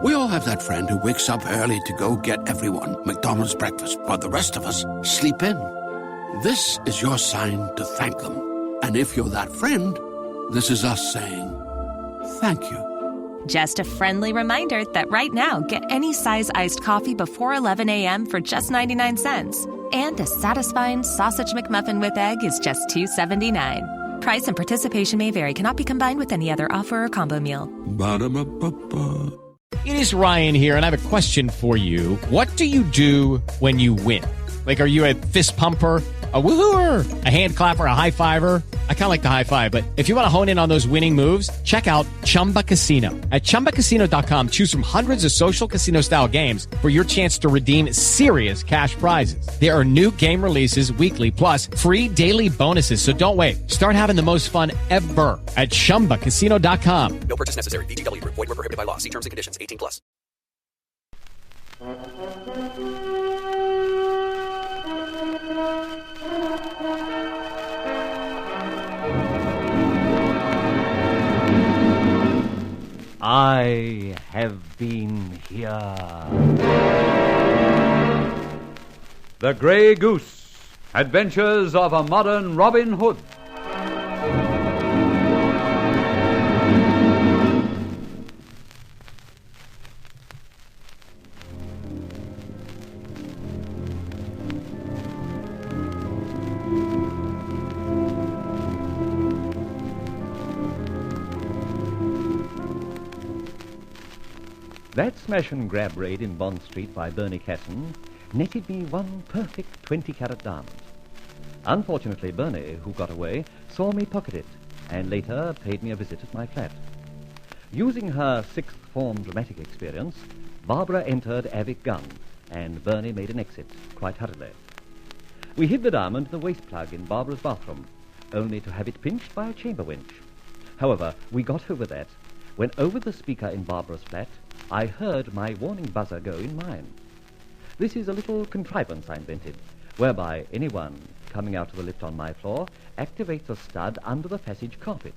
We all have that friend who wakes up early to go get everyone McDonald's breakfast, while the rest of us sleep in. This is your sign to thank them. And if you're that friend, this is us saying thank you. Just a friendly reminder that right now, get any size iced coffee before 11 a.m. for just 99 cents. And a satisfying sausage McMuffin with egg is just $2.79. Price and participation may vary. Cannot be combined with any other offer or combo meal. Ba-da-ba-ba-ba. It is Ryan here, and I have a question for you. What do you do when you win? Like, are you a fist pumper, a woohooer, a hand clapper, a high fiver? I kind of like the high five, but if you want to hone in on those winning moves, check out Chumba Casino. At ChumbaCasino.com, choose from hundreds of social casino-style games for your chance to redeem serious cash prizes. There are new game releases weekly, plus free daily bonuses, so don't wait. Start having the most fun ever at ChumbaCasino.com. No purchase necessary. VGW Group. Void where prohibited by law. See terms and conditions. 18+. I have been here. The Grey Goose, Adventures of a Modern Robin Hood. That smash-and-grab raid in Bond Street by Bernie Casson netted me one perfect 20-carat diamond. Unfortunately, Bernie, who got away, saw me pocket it, and later paid me a visit at my flat. Using her sixth-form dramatic experience, Barbara entered Avic Gun, and Bernie made an exit, quite hurriedly. We hid the diamond in the waste plug in Barbara's bathroom, only to have it pinched by a chamber winch. However, we got over that when over the speaker in Barbara's flat, I heard my warning buzzer go in mine. This is a little contrivance I invented, whereby anyone coming out of the lift on my floor activates a stud under the passage carpet.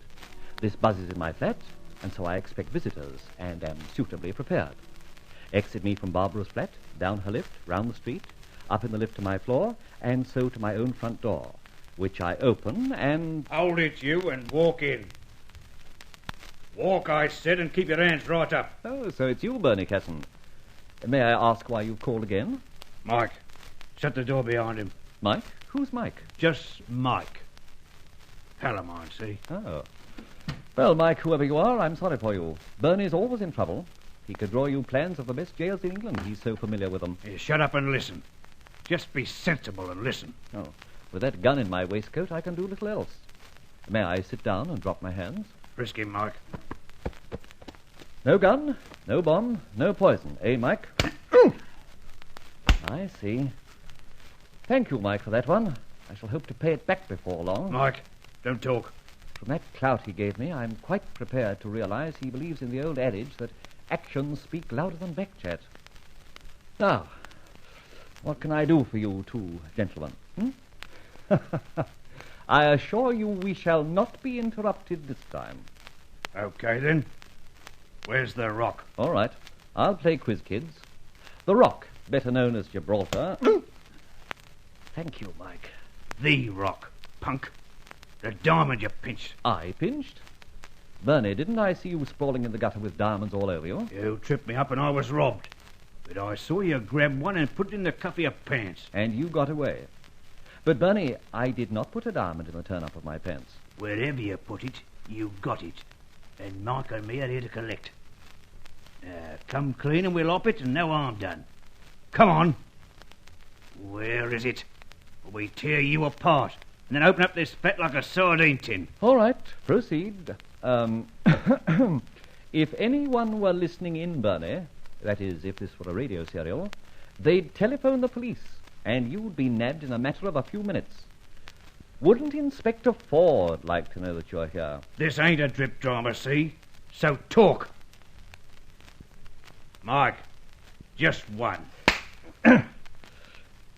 This buzzes in my flat, and so I expect visitors, and am suitably prepared. Exit me from Barbara's flat, down her lift, round the street, up in the lift to my floor, and so to my own front door, which I open and... Hold it, you, and walk in. Walk, I said, and keep your hands right up. Oh, so it's you, Bernie Casson. May I ask why you've called again? Mike, shut the door behind him. Mike? Who's Mike? Just Mike. Pal of mine, see? Oh. Well, Mike, whoever you are, I'm sorry for you. Bernie's always in trouble. He could draw you plans of the best jails in England. He's so familiar with them. Here, shut up and listen. Just be sensible and listen. Oh, with that gun in my waistcoat, I can do little else. May I sit down and drop my hands? Risk him, Mike. No gun, no bomb, no poison, eh, Mike? I see. Thank you, Mike, for that one. I shall hope to pay it back before long. Mike, don't talk. From that clout he gave me, I'm quite prepared to realize he believes in the old adage that actions speak louder than backchat. Now, what can I do for you two gentlemen? I assure you we shall not be interrupted this time. Okay, then. Where's the rock? All right. I'll play quiz, kids. The rock, better known as Gibraltar. Thank you, Mike. The rock, punk. The diamond you pinched. I pinched? Bernie, didn't I see you sprawling in the gutter with diamonds all over you? You tripped me up and I was robbed. But I saw you grab one and put it in the cuff of your pants. And you got away. But, Bernie, I did not put a diamond in the turn-up of my pants. Wherever you put it, you got it. And Mike and me are here to collect. Come clean and we'll op it and no harm done. Come on. Where is it? Or we tear you apart and then open up this fat like a sardine tin. All right, proceed. If anyone were listening in, Bernie, that is, if this were a radio serial, they'd telephone the police, and you'd be nabbed in a matter of a few minutes. Wouldn't Inspector Ford like to know that you're here? This ain't a drip drama, see? So talk. Mike, just one.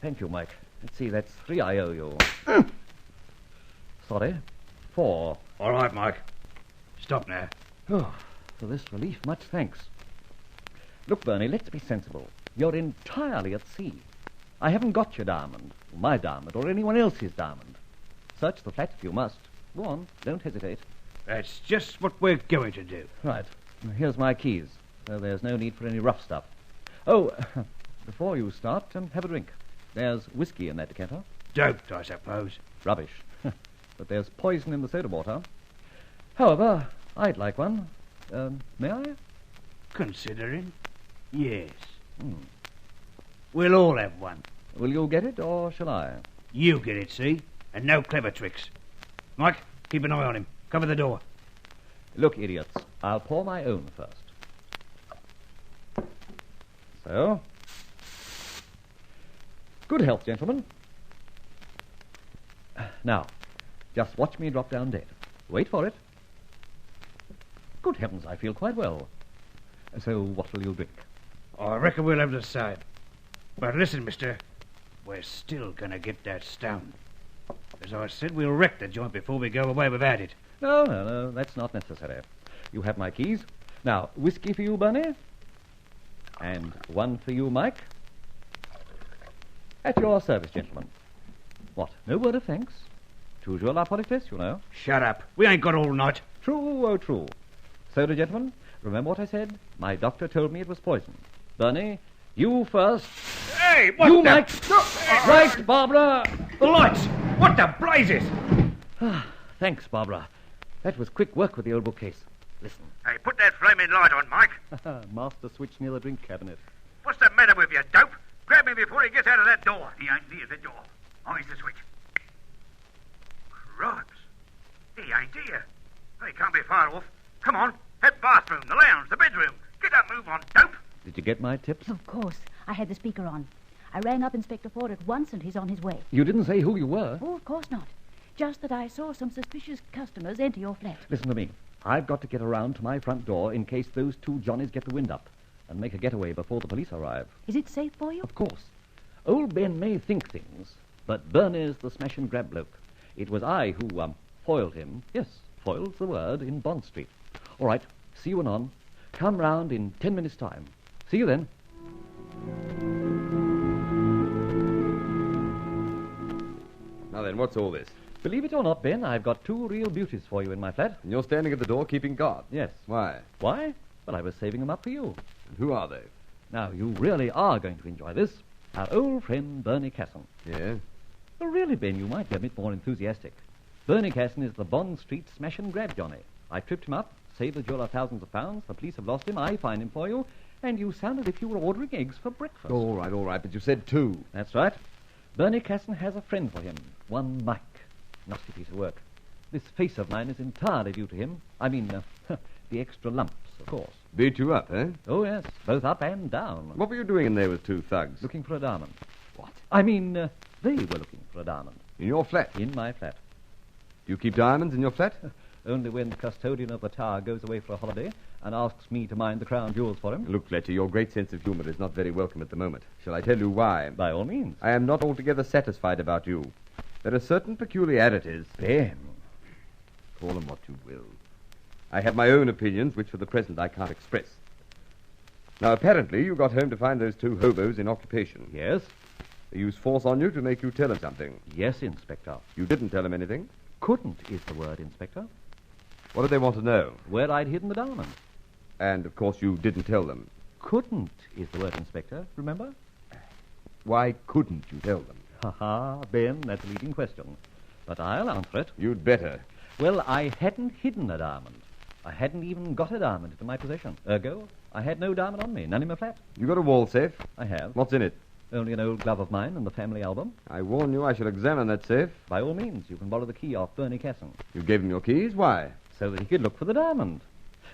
Thank you, Mike. Let's see, that's 3 I owe you. Sorry, 4. All right, Mike. Stop now. Oh, for this relief, much thanks. Look, Bernie, let's be sensible. You're entirely at sea. I haven't got your diamond, or my diamond, or anyone else's diamond. Search the flat if you must. Go on, don't hesitate. That's just what we're going to do. Right. Here's my keys, so there's no need for any rough stuff. Oh, before you start, have a drink. There's whiskey in that decanter. Doped, I suppose. Rubbish. But there's poison in the soda water. However, I'd like one. May I? Considering? Yes. We'll all have one. Will you get it, or shall I? You get it, see? And no clever tricks. Mike, keep an eye on him. Cover the door. Look, idiots, I'll pour my own first. So. Good health, gentlemen. Now, just watch me drop down dead. Wait for it. Good heavens, I feel quite well. So, what will you drink? I reckon we'll have the same. But listen, mister, we're still going to get that stone. As I said, we'll wreck the joint before we go away without it. No, that's not necessary. You have my keys. Now, whiskey for you, Bernie. And one for you, Mike. At your service, gentlemen. What, no word of thanks? Toujours la politesse, you know. Shut up. We ain't got all night. True, oh true. Soda, gentlemen, remember what I said? My doctor told me it was poison. Bernie, you first. Hey, what you, the... Mike! Right, Barbara! The lights! What the blazes? Thanks, Barbara. That was quick work with the old bookcase. Listen. Hey, put that flaming light on, Mike. Master switch near the drink cabinet. What's the matter with you, dope? Grab him before he gets out of that door. He ain't near the door. Eyes the switch. Cripes. He ain't here. He can't be far off. Come on. That bathroom, the lounge, the bedroom. Get up, move on, dope. Did you get my tips? Of course. I had the speaker on. I rang up Inspector Ford at once and he's on his way. You didn't say who you were. Oh, of course not. Just that I saw some suspicious customers enter your flat. Listen to me. I've got to get around to my front door in case those two Johnnies get the wind up and make a getaway before the police arrive. Is it safe for you? Of course. Old Ben may think things, but Bernie's the smash-and-grab bloke. It was I who, foiled him. Yes, foiled's the word, in Bond Street. All right, see you anon. Come round in 10 minutes' time. See you then. Now then, what's all this? Believe it or not, Ben, I've got two real beauties for you in my flat. And you're standing at the door keeping guard? Yes. Why? Why? Well, I was saving them up for you. And who are they? Now, you really are going to enjoy this. Our old friend, Bernie Casson. Yeah? Well, really, Ben, you might be a bit more enthusiastic. Bernie Casson is the Bond Street smash-and-grab Johnny. I tripped him up, saved the jeweller thousands of pounds, the police have lost him, I find him for you, and you sound as if you were ordering eggs for breakfast. All right, but you said two. That's right. Bernie Casson has a friend for him, one Mike. Nasty piece of work. This face of mine is entirely due to him. I mean, the extra lumps, of course. Beat you up, eh? Oh, yes, both up and down. What were you doing in there with two thugs? Looking for a diamond. What? I mean, they were looking for a diamond. In your flat? In my flat. Do you keep diamonds in your flat? Only when the custodian of the tower goes away for a holiday and asks me to mind the crown jewels for him. Look, Fletcher, your great sense of humor is not very welcome at the moment. Shall I tell you why? By all means. I am not altogether satisfied about you. There are certain peculiarities. Ben. Call them what you will. I have my own opinions, which for the present I can't express. Now, apparently, you got home to find those two hobos in occupation. Yes? They used force on you to make you tell them something. Yes, Inspector. You didn't tell them anything? Couldn't is the word, Inspector. What did they want to know? Where I'd hidden the diamond. And, of course, you didn't tell them. Couldn't is the word, Inspector, remember? Why couldn't you tell them? Ha-ha, Ben, that's a leading question. But I'll answer it. You'd better. Well, I hadn't hidden a diamond. I hadn't even got a diamond into my possession. Ergo, I had no diamond on me, none in my flat. You got a wall safe? I have. What's in it? Only an old glove of mine and the family album. I warn you I shall examine that safe. By all means, you can borrow the key off Bernie Casson. You gave him your keys? Why? So that he could look for the diamond.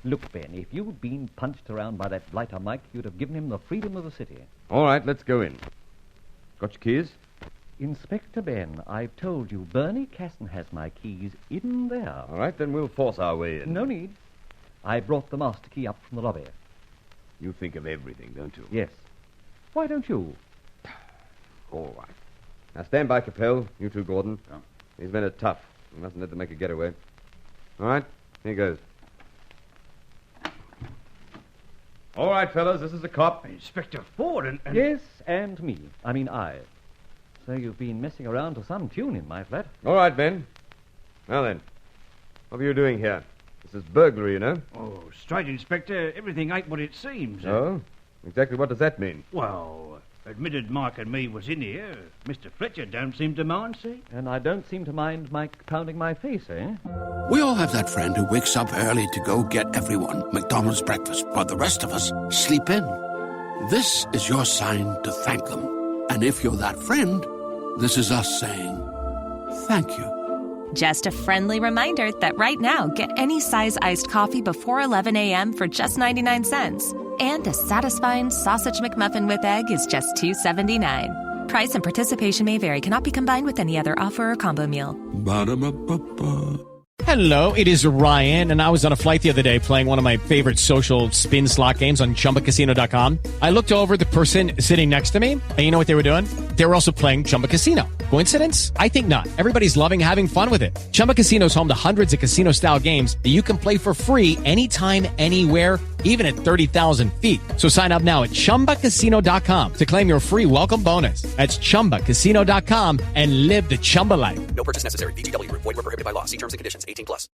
Look, Ben, if you'd been punched around by that blighter Mike, you'd have given him the freedom of the city. All right, let's go in. Got your keys? Inspector Ben, I've told you, Bernie Casson has my keys in there. All right, then we'll force our way in. No need. I brought the master key up from the lobby. You think of everything, don't you? Yes. Why don't you? All right. Now stand by, Capel. You too, Gordon. Yeah. These men are tough. We mustn't let them make a getaway. All right, here goes. All right, fellas, this is a cop. Inspector Ford and... Yes, and me. I. So you've been messing around to some tune in my flat. All right, men. Now then, what are you doing here? This is burglary, you know. Oh, straight, Inspector. Everything ain't what it seems. Oh? Exactly what does that mean? Well, admitted Mike and me was in here. Mr. Fletcher don't seem to mind, see? And I don't seem to mind Mike pounding my face, eh? We all have that friend who wakes up early to go get everyone McDonald's breakfast, while the rest of us sleep in. This is your sign to thank them. And if you're that friend, this is us saying thank you. Just a friendly reminder that right now, get any size iced coffee before 11 a.m. for just 99 cents. And a satisfying sausage McMuffin with egg is just $2.79. Price and participation may vary. Cannot be combined with any other offer or combo meal. Ba-da-ba-ba-ba. Hello, it is Ryan, and I was on a flight the other day playing one of my favorite social spin slot games on chumbacasino.com. I looked over at the person sitting next to me, and you know what they were doing? They were also playing Chumba Casino. Coincidence? I think not. Everybody's loving having fun with it. Chumba Casino is home to hundreds of casino-style games that you can play for free anytime, anywhere, even at 30,000 feet. So sign up now at chumbacasino.com to claim your free welcome bonus. That's chumbacasino.com and live the Chumba life. No purchase necessary. VGW. Void where prohibited by law. See terms and conditions. 18+.